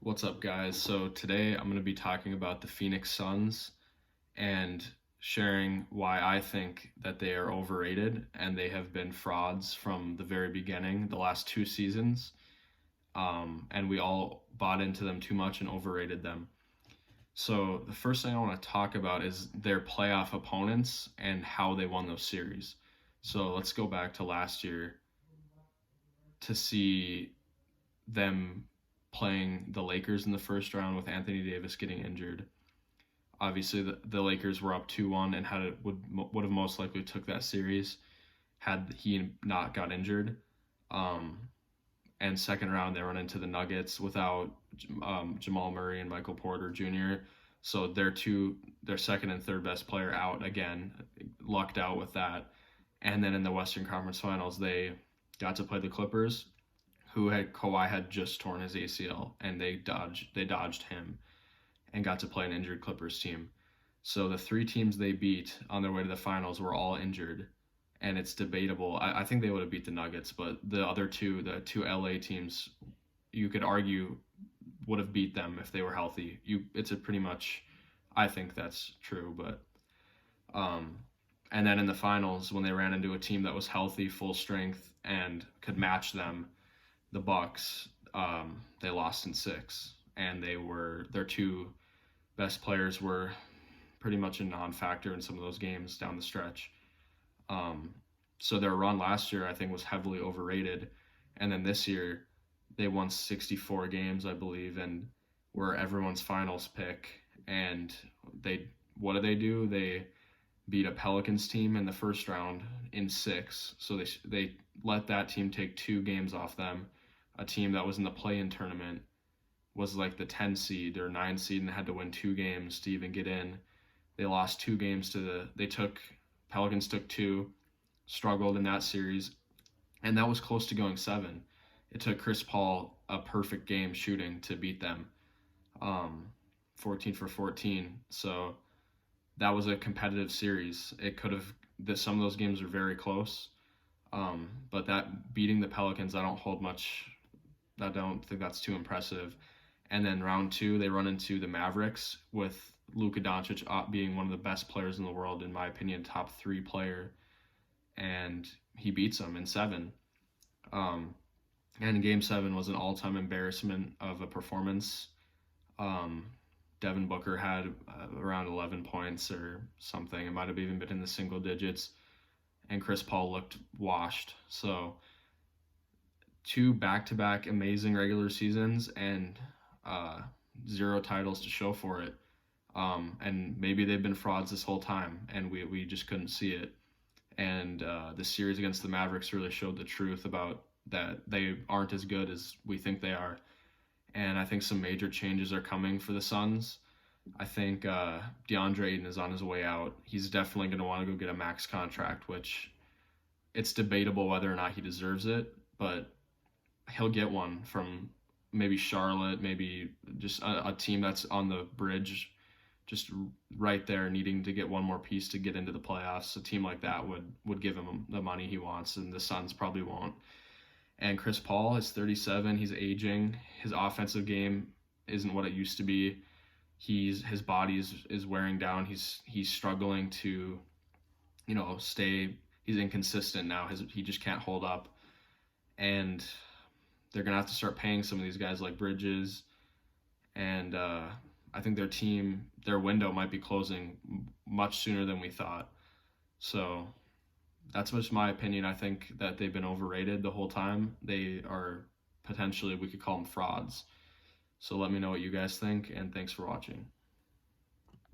What's up, guys? So today I'm going to be talking about the Phoenix Suns and sharing why I think that they are overrated and they have been frauds from the very beginning, the last two seasons. And we all bought into them too much and overrated them. So the first thing I want to talk about is their playoff opponents and how they won those series. So let's go back to last year to see them playing the Lakers in the first round with Anthony Davis getting injured. Obviously, the Lakers were up 2-1 and would have most likely took that series had he not got injured. And second round, they run into the Nuggets without Jamal Murray and Michael Porter Jr. So their second and third best player out again, lucked out with that. And then in the Western Conference Finals, they got to play the Clippers, who had Kawhi had just torn his ACL, and they dodged him and got to play an injured Clippers team. So the three teams they beat on their way to the finals were all injured, and it's debatable. I think they would have beat the Nuggets, but the two LA teams, you could argue would have beat them if they were healthy. It's a pretty much, I think that's true, but and then in the finals when they ran into a team that was healthy, full strength, and could match them, the Bucks, they lost in 6, and their two best players were pretty much a non-factor in some of those games down the stretch. So their run last year, I think, was heavily overrated, and then this year they won 64 games, I believe, and were everyone's finals pick. And what do? They beat a Pelicans team in the first round in 6, so they let that team take 2 games off them. A team that was in the play-in tournament was like the 10 seed or 9 seed and had to win 2 games to even get in. They lost 2 games Pelicans took 2, struggled in that series, and that was close to going 7. It took Chris Paul a perfect game shooting to beat them, 14 for 14. So that was a competitive series. Some of those games were very close, but that beating the Pelicans, I don't think that's too impressive. And then round 2, they run into the Mavericks with Luka Doncic being one of the best players in the world, in my opinion, top 3 player, and he beats them in 7. And Game 7 was an all-time embarrassment of a performance. Devin Booker had around 11 points or something. It might have even been in the single digits, and Chris Paul looked washed. So 2 back-to-back amazing regular seasons and 0 titles to show for it. And maybe they've been frauds this whole time, and we just couldn't see it. And the series against the Mavericks really showed the truth about that they aren't as good as we think they are. And I think some major changes are coming for the Suns. I think DeAndre Ayton is on his way out. He's definitely going to want to go get a max contract, which it's debatable whether or not he deserves it, but he'll get one from maybe Charlotte, maybe just a team that's on the bridge, just right there, needing to get one more piece to get into the playoffs. A team like that would give him the money he wants, and the Suns probably won't. And Chris Paul is 37. He's aging. His offensive game isn't what it used to be. His body is wearing down. He's struggling to, stay. He's inconsistent now. He just can't hold up. And they're gonna have to start paying some of these guys like Bridges. And I think their window might be closing much sooner than we thought. So that's just my opinion. I think that they've been overrated the whole time. They are potentially, we could call them frauds. So let me know what you guys think, and thanks for watching.